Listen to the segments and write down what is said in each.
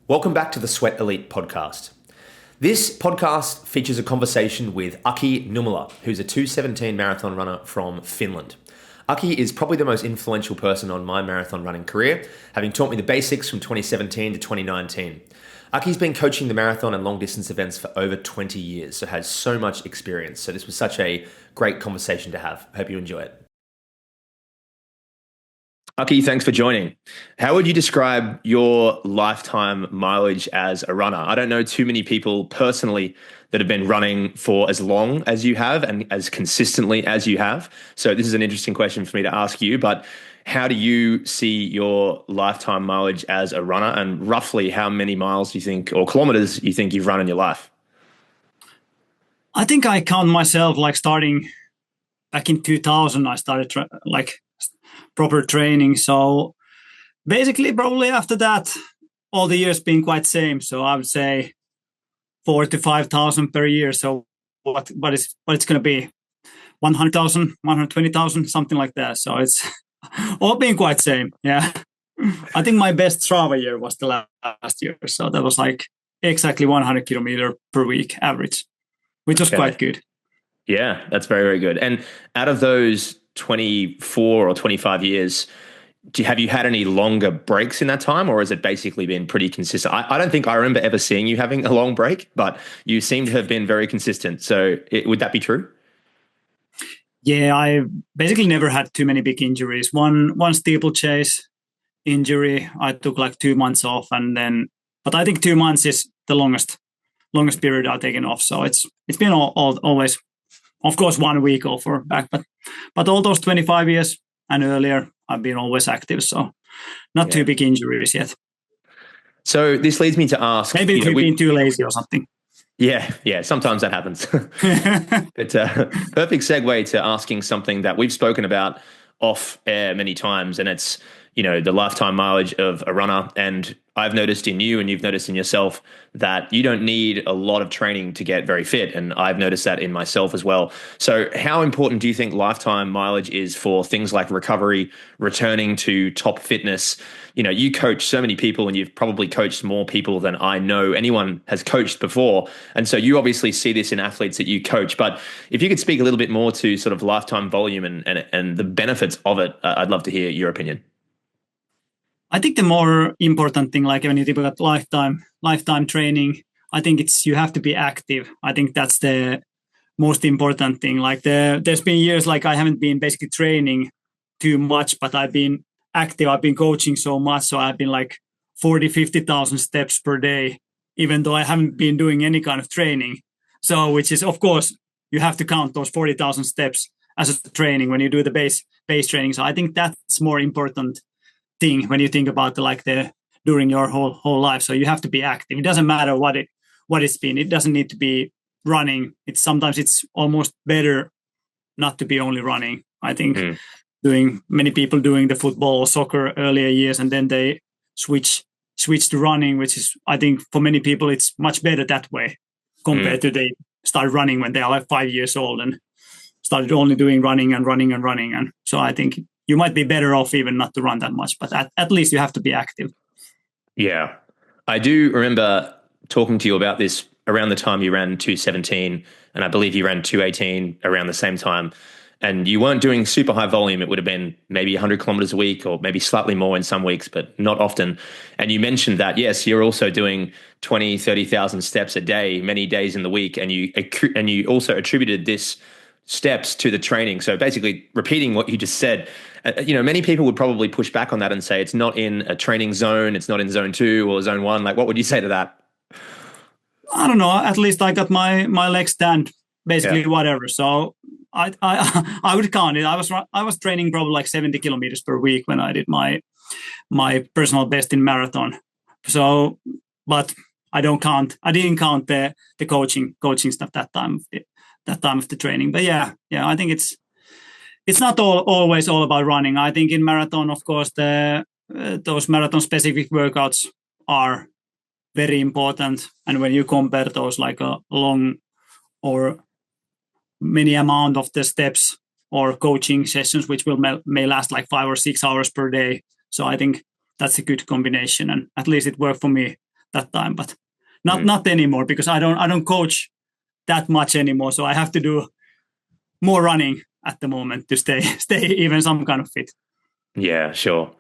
Welcome back to the Sweat Elite podcast. This podcast features a conversation with Aki Nummela, who's a 2:17 marathon runner from Finland. Aki is probably the most influential person on my marathon running career, having taught me the basics from 2017 to 2019. Aki's been coaching the marathon and long distance events for over 20 years, so has so much experience. So this was such a great conversation to have. Hope you enjoy it. Aki, thanks for joining. How would you describe your lifetime mileage as a runner? I don't know too many people personally that have been running for as long as you have and as consistently as you have. So this is an interesting question for me to ask you, but how do you see your lifetime mileage as a runner, and roughly how many miles do you think, or kilometers you think you've run in your life? I think I count myself like starting back in 2000. I started proper training. So basically, probably after that, all the years been quite same. So I would say 4,000 to 5,000 per year. So what it's going to be 100,000, 120,000, something like that. So it's all been quite same. Yeah. I think my best Strava year was the last year. So that was like exactly 100 kilometer per week average, which was quite good. Yeah, that's very, very good. And out of those 24 or 25 years, have you had any longer breaks in that time, or has it basically been pretty consistent? I don't think I remember ever seeing you having a long break, but you seem to have been very consistent. So would that be true? Yeah, I basically never had too many big injuries. One steeplechase injury, I took like 2 months off, but I think 2 months is the longest period I've taken off. So it's been always, of course, 1 week off or back, but all those 25 years and earlier, I've been always active. So not too big injuries yet. So this leads me to ask, maybe we've been too lazy or something. Yeah, sometimes that happens. But perfect segue to asking something that we've spoken about off air many times, and it's, the lifetime mileage of a runner. And I've noticed in you, and you've noticed in yourself, that you don't need a lot of training to get very fit. And I've noticed that in myself as well. So how important do you think lifetime mileage is for things like recovery, returning to top fitness? You coach so many people, and you've probably coached more people than I know anyone has coached before. And so you obviously see this in athletes that you coach. But if you could speak a little bit more to sort of lifetime volume and the benefits of it, I'd love to hear your opinion. I think the more important thing, like when you think about lifetime training, I think you have to be active. I think that's the most important thing. Like there's been years like I haven't been basically training too much, but I've been active. I've been coaching so much. So I've been like 40, 50,000 steps per day, even though I haven't been doing any kind of training. So, which is, of course, you have to count those 40,000 steps as a training when you do the base training. So I think that's more important thing when you think about during your whole life. So you have to be active. It doesn't matter what it's been. It doesn't need to be running. Sometimes it's almost better not to be only running. I think many people doing the football or soccer earlier years, and then they switch to running, which is, I think for many people it's much better that way compared to they start running when they are like 5 years old and started only doing running. And so I think you might be better off even not to run that much, but at least you have to be active. Yeah. I do remember talking to you about this around the time you ran 2:17, and I believe you ran 2:18 around the same time. And you weren't doing super high volume. It would have been maybe 100 kilometers a week, or maybe slightly more in some weeks, but not often. And you mentioned that, yes, you're also doing 20, 30,000 steps a day, many days in the week. And you also attributed this steps to the training. So basically repeating what you just said, many people would probably push back on that and say it's not in a training zone, it's not in zone 2 or zone 1. Like, what would you say to that? I don't know. At least I got my legs stand basically whatever. So I would count it. I was training probably like 70 kilometers per week when I did my personal best in marathon. So, but I didn't count the coaching stuff that time of the training. But yeah, I think it's not always all about running. I think in marathon, of course, those marathon specific workouts are very important. And when you compare those like a long or many amount of the steps or coaching sessions, which may last like 5 or 6 hours per day. So I think that's a good combination. And at least it worked for me that time, but not anymore because I don't coach that much anymore. So I have to do more running at the moment to stay even some kind of fit. Yeah, sure.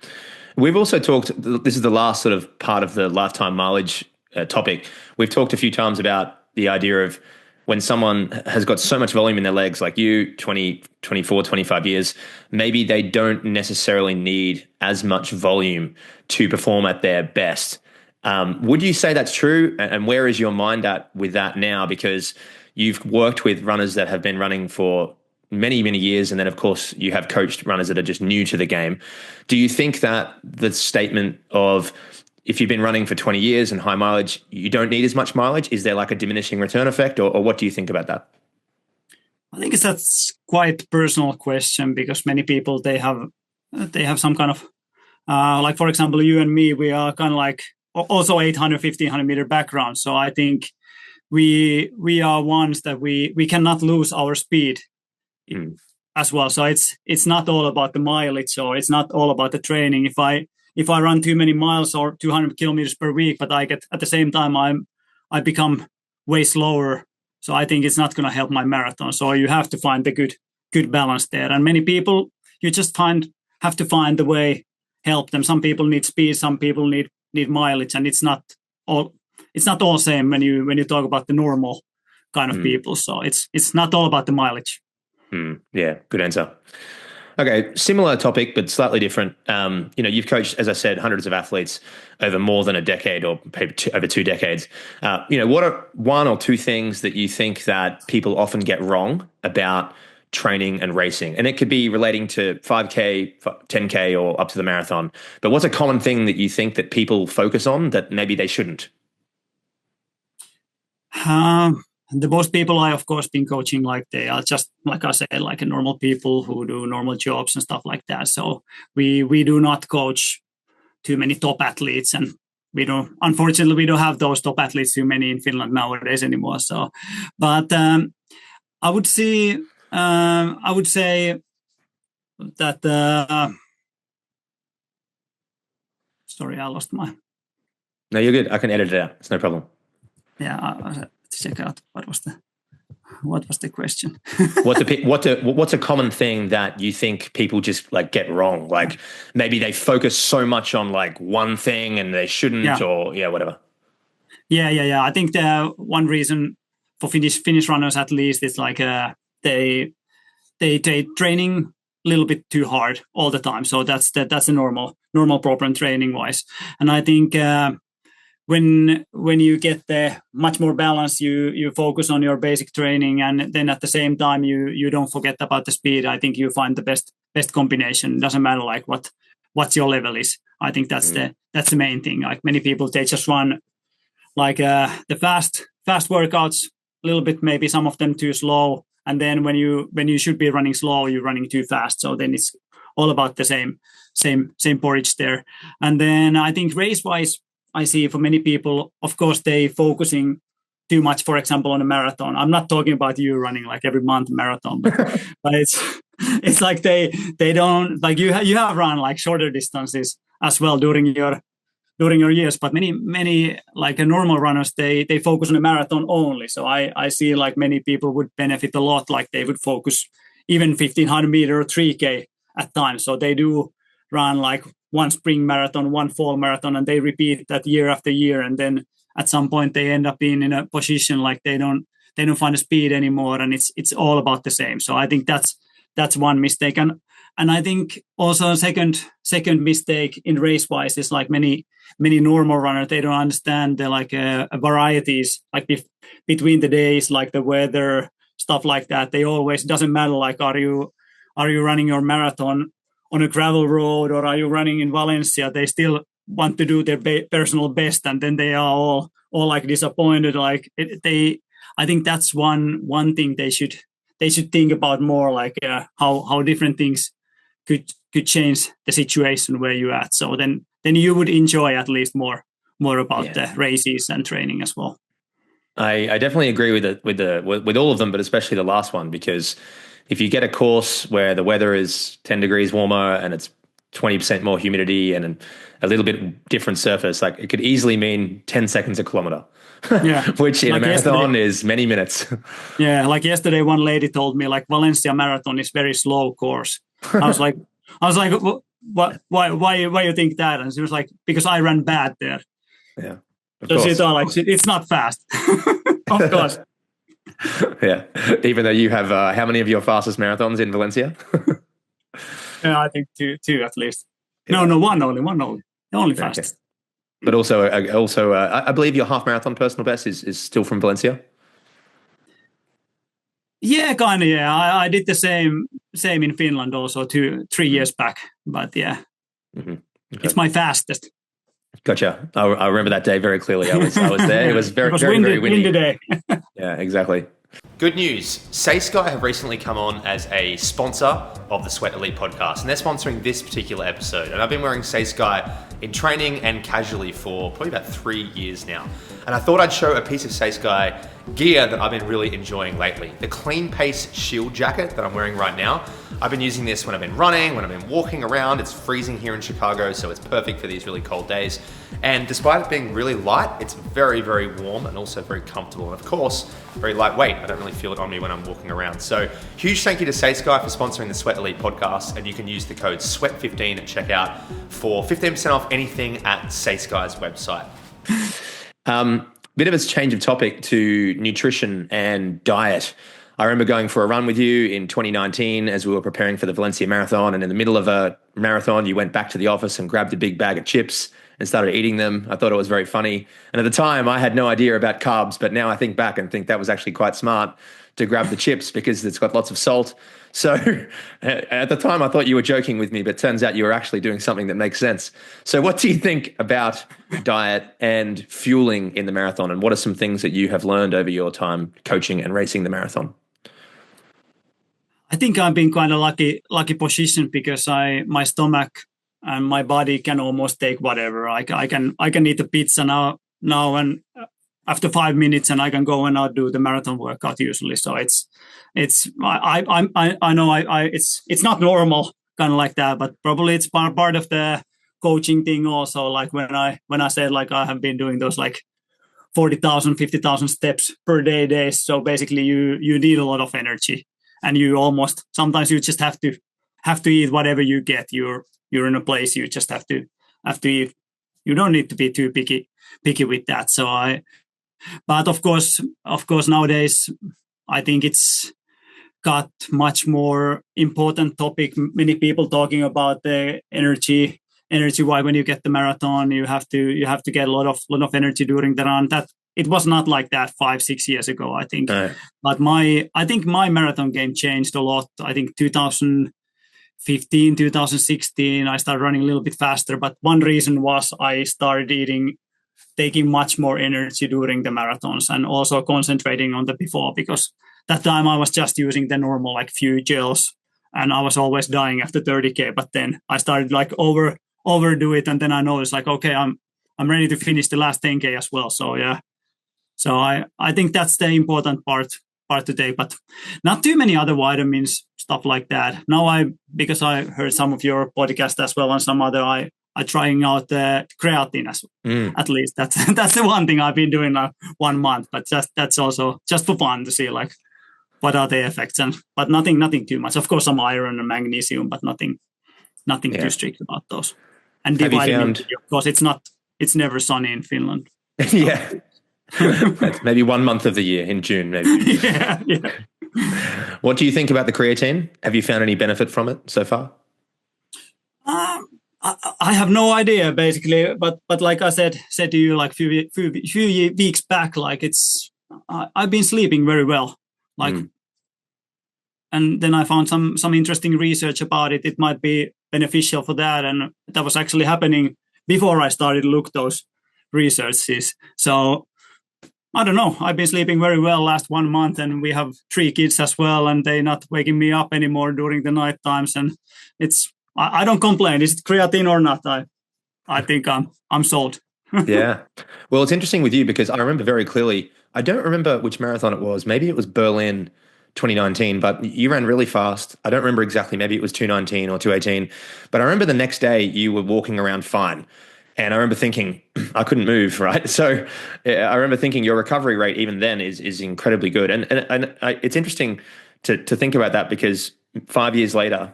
We've also talked, this is the last sort of part of the lifetime mileage topic. We've talked a few times about the idea of when someone has got so much volume in their legs, like you, 20, 24, 25 years, maybe they don't necessarily need as much volume to perform at their best. Would you say that's true? And where is your mind at with that now? Because you've worked with runners that have been running for many, many years. And then, of course, you have coached runners that are just new to the game. Do you think that the statement of if you've been running for 20 years and high mileage, you don't need as much mileage, is there like a diminishing return effect, or what do you think about that? I think that's quite a personal question because many people, they have some kind of, like, for example, you and me, we are kind of like also 800, 1500 meter background. So I think we are ones that we cannot lose our speed as well. So it's not all about the mileage, or it's not all about the training. If I run too many miles or 200 kilometers per week, but I get at the same time I become way slower. So I think it's not going to help my marathon. So you have to find the good balance there. And many people, you just have to find the way help them. Some people need speed, some people need mileage, and it's not all same when you talk about the normal kind of people. So it's not all about the mileage. Yeah, good answer. Okay, similar topic, but slightly different. You've coached, as I said, hundreds of athletes over more than a decade, or over 2 decades. What are one or two things that you think that people often get wrong about training and racing? And it could be relating to 5K, 10K, or up to the marathon. But what's a common thing that you think that people focus on that maybe they shouldn't? The most people I, of course, been coaching, like they are just, like I said, like a normal people who do normal jobs and stuff like that. So we do not coach too many top athletes, and unfortunately, we don't have those top athletes too many in Finland nowadays anymore. So, but I would say that. Sorry, I lost my. No, you're good. I can edit it out. It's no problem. Yeah, I had to check out what was the question. What's a common thing that you think people just like get wrong? Like maybe they focus so much on like one thing and they shouldn't, or whatever. Yeah. I think the one reason for Finnish runners, at least, is like they training a little bit too hard all the time. So that's a normal problem training wise. And I think when you get the much more balance, you focus on your basic training, and then at the same time you don't forget about the speed. I think you find the best combination. It doesn't matter like what your level is. I think that's the main thing. Like many people, they just run like the fast workouts a little bit, maybe some of them too slow, and then when you should be running slow, you're running too fast. So then it's all about the same porridge there. And then I think race wise, I see for many people, of course, they focusing too much, for example, on a marathon. I'm not talking about you running like every month marathon, but it's like they don't, like you have run like shorter distances as well during your years. But many like normal runners, they focus on a marathon only. So I see like many people would benefit a lot, like they would focus even 1500 meter or 3K at times. So they do run like one spring marathon, one fall marathon, and they repeat that year after year. And then at some point they end up being in a position like they don't find the speed anymore, and it's all about the same. So I think that's one mistake. And I think also a second mistake in race wise is like many normal runners, they don't understand the like varieties like between the days, like the weather, stuff like that. They always, doesn't matter like are you running your marathon on a gravel road or are you running in Valencia, they still want to do their personal best, and then they are all like disappointed. Like I think that's one thing they should think about more, like how different things could change the situation where you're at. So then you would enjoy at least more about the races and training as well. I definitely agree with all of them, but especially the last one, because if you get a course where the weather is 10 degrees warmer and it's 10 degrees colder, then it's going to be a lot more difficult to perform. And it's, I think, 20% more humidity and a little bit different surface, like it could easily mean 10 seconds a kilometer, Yeah. which in Like a marathon yesterday, is many minutes. yeah, like yesterday, one lady told me like Valencia Marathon is very slow course. I was like, what, why you think that? And she was like, because I ran bad there. Yeah, of So she course. thought like it's not fast. Of course. Yeah, even though you have how many of your fastest marathons in Valencia? Yeah, I think two at least. No, Yeah. no, one only, the only Okay. fastest. But also, I believe your half marathon personal best is still from Valencia. Yeah, kind of. Yeah, I did the same in Finland also 3 years back. But yeah, Hmm. Okay. it's my fastest. Gotcha. I remember that day very clearly. I was there. It was It very was very very windy windy. day. Yeah, exactly. Good news. Say Sky have recently come on as a sponsor of the Sweat Elite podcast, and they're sponsoring this particular episode. And I've been wearing Say Sky in training and casually for probably about 3 years now. And I thought I'd show a piece of Say Sky gear that I've been really enjoying lately. The Clean Pace Shield jacket that I'm wearing right now. I've been using this when I've been running, when I've been walking around. It's freezing here in Chicago, so it's perfect for these really cold days. And despite it being really light, it's very, very warm and also very comfortable. And of course, very lightweight. I don't really feel it on me when I'm walking around. So huge thank you to Say Sky for sponsoring the Sweat Elite podcast. And you can use the code SWEAT15 at checkout for 15% off anything at Say Sky's website. Bit of a change of topic to nutrition and diet. I remember going for a run with you in 2019 as we were preparing for the Valencia Marathon. And in the middle of a marathon, you went back to the office and grabbed a big bag of chips and started eating them. I thought it was very funny. And at the time, I had no idea about carbs, but now I think back and think that was actually quite smart to grab the chips because it's got lots of salt. So at the time, I thought you were joking with me, but it turns out you were actually doing something that makes sense. So what do you think about diet and fueling in the marathon? And what are some things that you have learned over your time coaching and racing the marathon? I think I'm in quite a lucky position because my stomach and my body can almost take whatever. I can eat a pizza now and after 5 minutes, and I can go and I'll do the marathon workout usually. So I know it's not normal kind of like that, but probably it's part of the coaching thing also. Like when I said like I have been doing those like 40,000, 50,000 steps per days. So basically you need a lot of energy, and you almost sometimes you just have to eat whatever you get. You're in a place you just have to eat. You don't need to be too picky with that. But of course nowadays I think it's got much more important topic. Many people talking about the energy. Why when you get the marathon, you have to get a lot of energy during the run. That it was not like that 5-6 years ago, I think. But I think my marathon game changed a lot. I think 2015, 2016, I started running a little bit faster. But one reason was I started taking much more energy during the marathons and also concentrating on the before, because that time I was just using the normal like few gels and I was always dying after 30K. But then I started like overdo it, and then I noticed like, okay, I'm ready to finish the last 10K as well. So yeah. So I think that's the important part to take, but not too many other vitamins, stuff like that. Now because I heard some of your podcast as well and some other, I trying out the creatine as well. At least that's the one thing I've been doing now 1 month, but that's also just for fun to see like what are the effects, but nothing too much. Of course, some iron and magnesium, but nothing too strict about those. And the vitamin D, of course, it's never sunny in Finland. So. Yeah. Maybe 1 month of the year in June, maybe. yeah. What do you think about the creatine? Have you found any benefit from it so far? I have no idea, basically, but like I said to you like few weeks back, like I've been sleeping very well, like, and then I found some interesting research about it. It might be beneficial for that, and that was actually happening before I started to look those researches. So I don't know. I've been sleeping very well last 1 month, and we have 3 kids as well, and they're not waking me up anymore during the night times, and I don't complain. Is it creatine or not? I think I'm sold. Yeah. Well, it's interesting with you because I remember very clearly, I don't remember which marathon it was. Maybe it was Berlin 2019, but you ran really fast. I don't remember exactly. Maybe it was 219 or 218, but I remember the next day you were walking around fine. And I remember thinking, I couldn't move, right? So I remember thinking your recovery rate even then is incredibly good. It's interesting to think about that because 5 years later,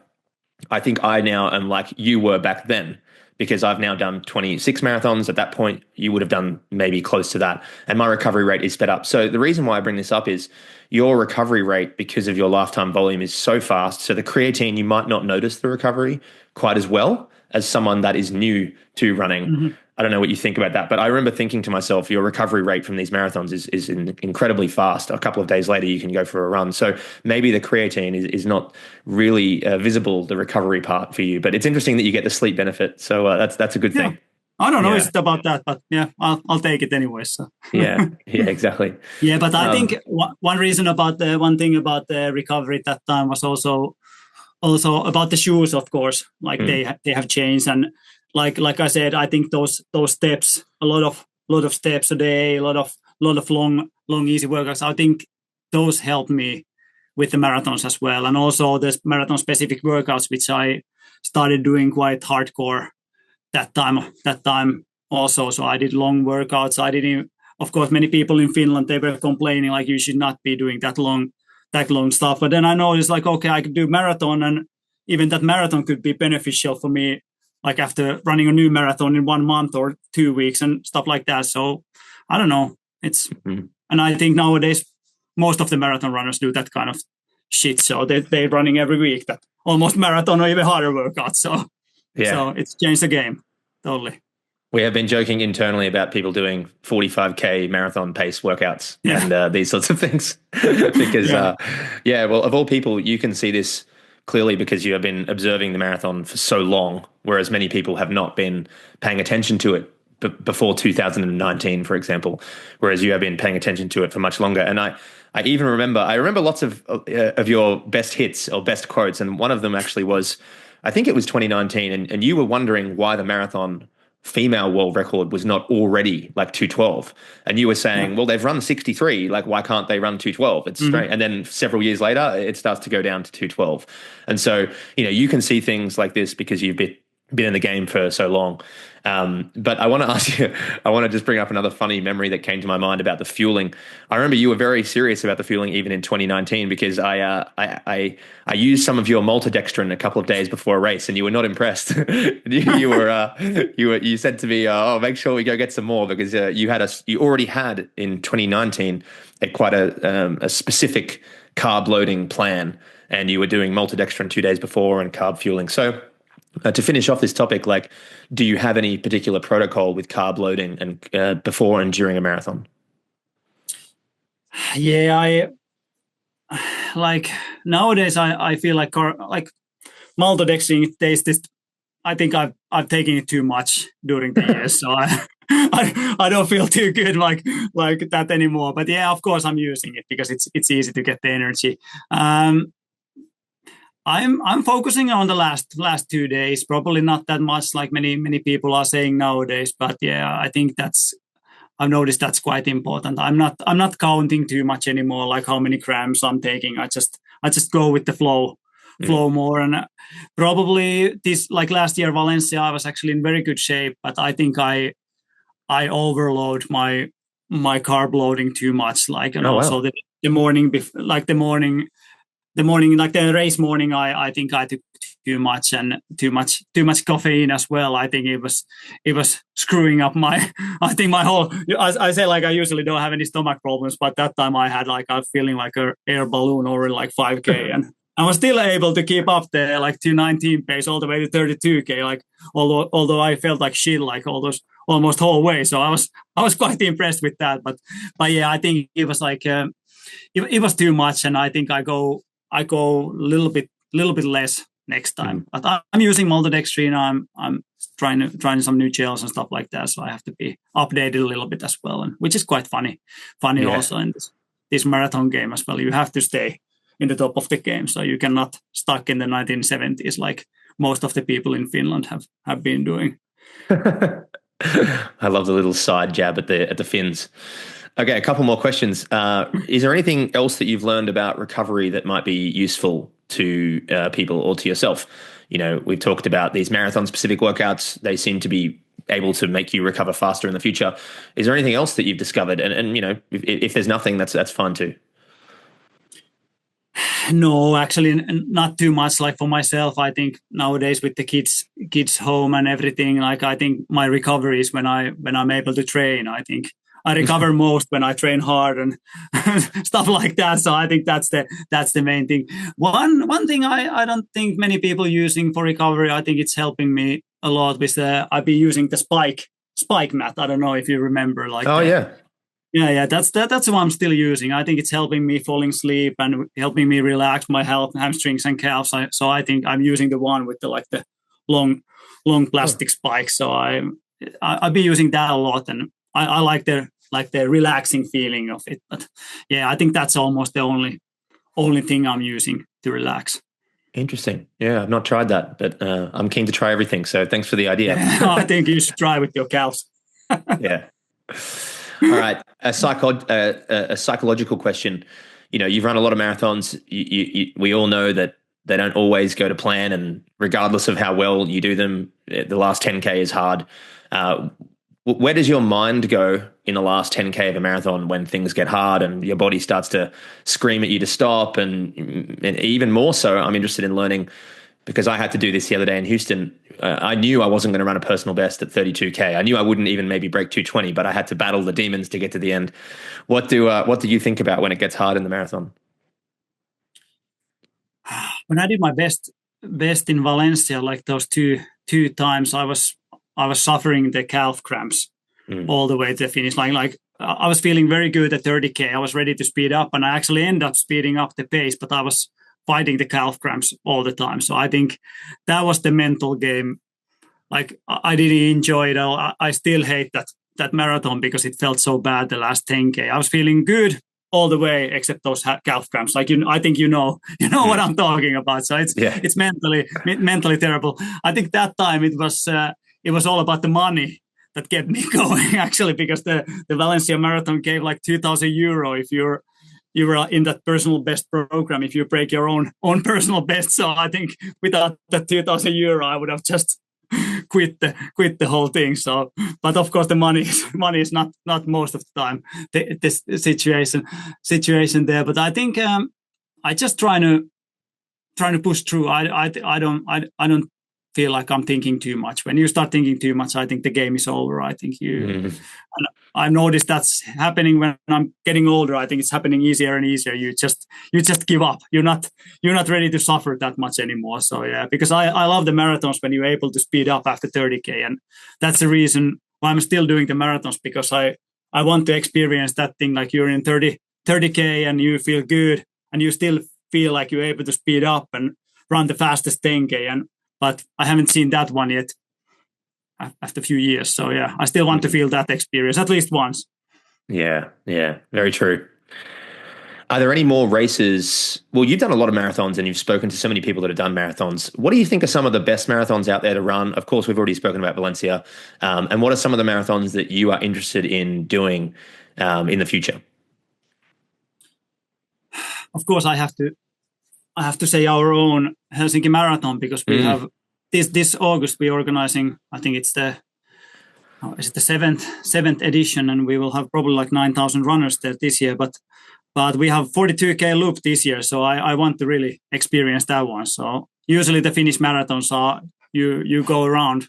I think I now am like you were back then because I've now done 26 marathons. At that point, you would have done maybe close to that. And my recovery rate is sped up. So the reason why I bring this up is your recovery rate, because of your lifetime volume, is so fast. So the creatine, you might not notice the recovery quite as well as someone that is new to running. Mm-hmm. I don't know what you think about that, but I remember thinking to myself, your recovery rate from these marathons is incredibly fast. A couple of days later, you can go for a run. So maybe the creatine is not really visible, the recovery part for you. But it's interesting that you get the sleep benefit. So that's a good thing. I don't know about that, but yeah, I'll take it anyway. So yeah, exactly. Yeah, but I think one reason about one thing about the recovery at that time was also about the shoes, of course. Like they have changed, and like I said, I think those steps, a lot of steps a day, a lot of long easy workouts. I think those help me with the marathons as well, and also the marathon specific workouts, which I started doing quite hardcore that time also. So I did long workouts. I didn't. Of course, many people in Finland, they were complaining like you should not be doing that long stuff. But then I noticed like, okay, I could do marathon, and even that marathon could be beneficial for me, like after running a new marathon in 1 month or 2 weeks and stuff like that. So I don't know. And I think nowadays most of the marathon runners do that kind of shit. So they're running every week that almost marathon or even harder workouts. So it's changed the game totally. We have been joking internally about people doing 45K marathon pace workouts and these sorts of things because, well, of all people, you can see this clearly because you have been observing the marathon for so long, whereas many people have not been paying attention to it before 2019, for example, whereas you have been paying attention to it for much longer. And I remember lots of your best hits or best quotes, and one of them actually was, I think it was 2019, and you were wondering why the marathon female world record was not already like 212, and you were saying, well, they've run 63, like why can't they run 212? It's strange. And then several years later it starts to go down to 212, and so you can see things like this because you've been in the game for so long. But I want to ask you, I want to just bring up another funny memory that came to my mind about the fueling. I remember you were very serious about the fueling even in 2019 because I used some of your maltodextrin a couple of days before a race, and you were not impressed. you said to me, "Oh, make sure we go get some more," because you already had in 2019 quite a specific carb loading plan, and you were doing maltodextrin 2 days before and carb fueling. So. To finish off this topic, like, do you have any particular protocol with carb loading and before and during a marathon? Yeah, I like nowadays. I feel like maltodextrin tastes. I think I've taken it too much during the years, so I don't feel too good like that anymore. But yeah, of course I'm using it because it's easy to get the energy. I'm focusing on the last 2 days, probably not that much like many people are saying nowadays, but yeah, I think I've noticed that's quite important. I'm not counting too much anymore, like how many grams I'm taking. I just go with the flow more, and probably this, like last year Valencia, I was actually in very good shape, but I think I overload my carb loading too much, like, and also the morning like the race morning, I think I took too much and too much caffeine as well. I think it was screwing up my whole. I say like I usually don't have any stomach problems, but that time I had like I was feeling like an air balloon over like 5K, and I was still able to keep up the like 219 pace all the way to 32K. Like although I felt like shit like all those almost whole way, so I was quite impressed with that. But yeah, I think it was like it was too much, and I think I go a little bit less next time. But I'm using maltodextrin. I'm trying some new gels and stuff like that. So I have to be updated a little bit as well, and which is quite funny also in this marathon game as well. You have to stay in the top of the game, so you cannot stuck in the 1970s like most of the people in Finland have been doing. I love the little side jab at the Finns. Okay, a couple more questions. Is there anything else that you've learned about recovery that might be useful to people or to yourself? We've talked about these marathon specific workouts. They seem to be able to make you recover faster in the future. Is there anything else that you've discovered? And if there's nothing, that's fine too. No, actually, not too much. Like for myself, I think nowadays with the kids home and everything, like I think my recovery is when I'm able to train. I think I recover most when I train hard and stuff like that. So I think that's the main thing. One thing I don't think many people using for recovery. I think it's helping me a lot with I've been using the spike mat. I don't know if you remember, like Oh yeah. Yeah, that's what I'm still using. I think it's helping me falling asleep and helping me relax my hamstrings and calves. So I think I'm using the one with the long plastic spikes. So I've been using that a lot, and I like the relaxing feeling of it. But yeah, I think that's almost the only thing I'm using to relax. Interesting. Yeah, I've not tried that, but I'm keen to try everything. So thanks for the idea. Yeah, I think you should try with your calves. Yeah. All right. A psychological question. You've run a lot of marathons. We all know that they don't always go to plan, and regardless of how well you do them, the last 10K is hard. Where does your mind go in the last 10K of a marathon when things get hard and your body starts to scream at you to stop? And even more so, I'm interested in learning, because I had to do this the other day in Houston. I knew I wasn't going to run a personal best at 32K. I knew I wouldn't even maybe break 220, but I had to battle the demons to get to the end. What do you think about when it gets hard in the marathon? When I did my best in Valencia, like those two times, I was suffering the calf cramps all the way to the finish line. Like I was feeling very good at 30K. I was ready to speed up, and I actually ended up speeding up the pace, but I was fighting the calf cramps all the time. So I think that was the mental game. Like I didn't enjoy it all. I still hate that marathon because it felt so bad the last 10K. I was feeling good all the way except those calf cramps. Like I think you know what I'm talking about. So it's mentally terrible. I think that time it was all about the money that kept me going, actually, because the Valencia Marathon gave like 2,000 euro if you were in that personal best program, if you break your own personal best. So I think without that 2,000 euro, I would have just quit the whole thing. So, but of course, the money is not most of the time this situation there. But I think I just trying to push through. I don't feel like I'm thinking too much. When you start thinking too much, I think the game is over. I think and I've noticed that's happening when I'm getting older. I think it's happening easier and easier. You just give up. You're not ready to suffer that much anymore. So yeah, because I love the marathons when you're able to speed up after 30K, and that's the reason why I'm still doing the marathons, because I want to experience that thing, like you're in 30K and you feel good and you still feel like you're able to speed up and run the fastest 10K, but I haven't seen that one yet after a few years. So yeah, I still want to feel that experience at least once. Yeah, very true. Are there any more races? Well, you've done a lot of marathons and you've spoken to so many people that have done marathons. What do you think are some of the best marathons out there to run? Of course, we've already spoken about Valencia. And what are some of the marathons that you are interested in doing in the future? Of course, I have to say our own Helsinki Marathon, because we have this August we're organizing. I think it's the seventh edition, and we will have probably like 9,000 runners there this year. But we have 42K loop this year, so I want to really experience that one. So usually the Finnish marathons are you go around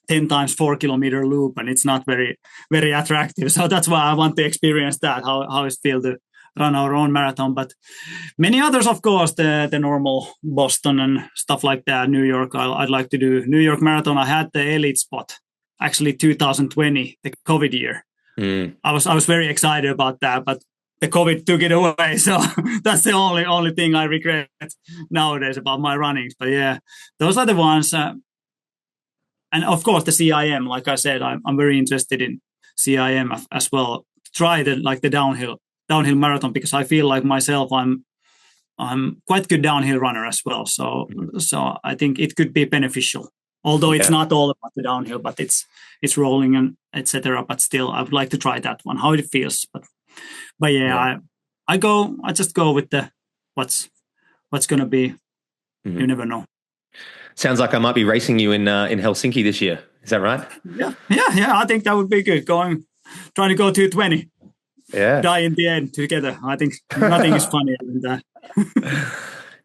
10 times 4 kilometer loop, and it's not very very attractive. So that's why I want to experience that, how it feels to run our own marathon. But many others, of course, the normal Boston and stuff like that, New York. I'd like to do New York Marathon. I had the elite spot actually 2020, the COVID year. I was very excited about that, but the COVID took it away. So that's the only thing I regret nowadays about my runnings. But yeah, those are the ones. And of course, the CIM, like I said, I'm very interested in CIM as well. Try the downhill marathon, because I feel like myself, I'm quite good downhill runner as well. So I think it could be beneficial. Although it's not all about the downhill, but it's rolling and etc. But still, I would like to try that one, how it feels. But but yeah, I just go with the what's gonna be. You never know. Sounds like I might be racing you in Helsinki this year. Is that right? Yeah. I think that would be good. Trying to go 220. Yeah. Die in the end together. I think nothing is funnier than that.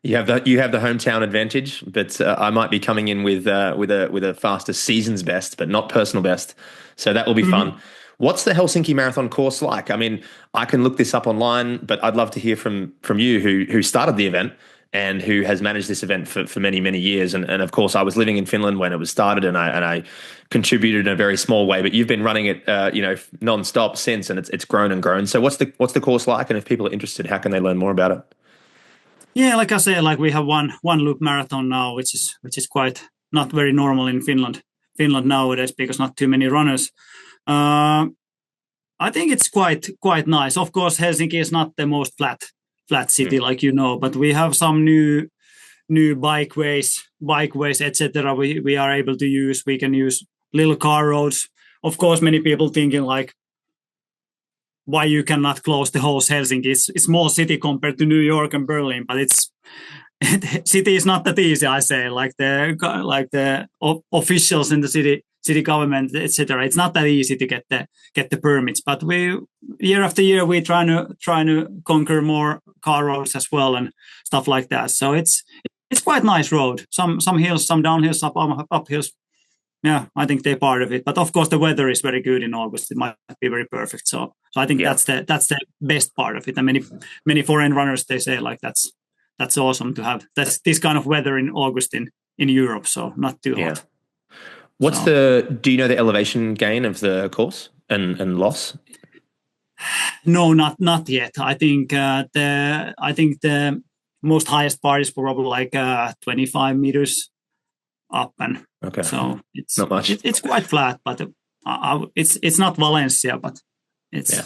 You have the hometown advantage, but I might be coming in with a faster season's best, but not personal best. So that will be fun. What's the Helsinki Marathon course like? I mean, I can look this up online, but I'd love to hear from you who started the event and who has managed this event for many, many years. And of course, I was living in Finland when it was started, and I contributed in a very small way. But you've been running it, nonstop since, and it's grown and grown. So what's the course like? And if people are interested, how can they learn more about it? Yeah, like I said, like we have one loop marathon now, which is quite not very normal in Finland nowadays because not too many runners. I think it's quite nice. Of course, Helsinki is not the most flat city, like but we have some new bikeways, etc. We are able to use. We can use little car roads. Of course, many people thinking like, why you cannot close the whole Helsinki? It's a small city compared to New York and Berlin, but city is not that easy. I say like the officials in the city government, etc. It's not that easy to get the permits. But we year after year we trying to conquer more car roads as well and stuff like that. So it's quite nice road. Some hills, some downhills, some uphills. Yeah, I think they're part of it. But of course, the weather is very good in August. It might be very perfect. So I think that's the best part of it. And many foreign runners, they say like that's awesome to have this kind of weather in August in Europe. So not too hot. Do you know the elevation gain of the course and loss? No, not yet. I think the most highest part is probably like 25 meters up, and so it's not much. It's quite flat, but it's not Valencia, but it's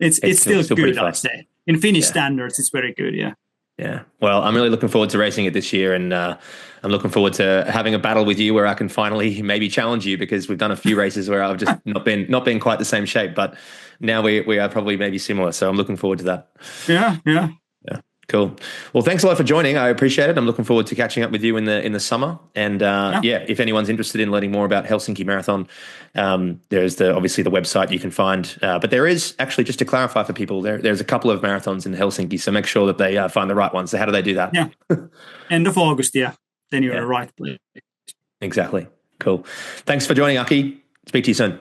it's still good. I'd say in Finnish standards, it's very good. Yeah. Yeah. Well, I'm really looking forward to racing it this year, and I'm looking forward to having a battle with you where I can finally maybe challenge you, because we've done a few races where I've just not been quite the same shape, but now we are probably maybe similar. So I'm looking forward to that. Yeah. Cool. Well, thanks a lot for joining. I appreciate it. I'm looking forward to catching up with you in the summer. And if anyone's interested in learning more about Helsinki Marathon, there's obviously the website you can find. But there is actually, just to clarify for people, there's a couple of marathons in Helsinki, so make sure that they find the right one. So how do they do that? Yeah, end of August. Yeah, then you're in the right place. Exactly. Cool. Thanks for joining, Aki. Speak to you soon.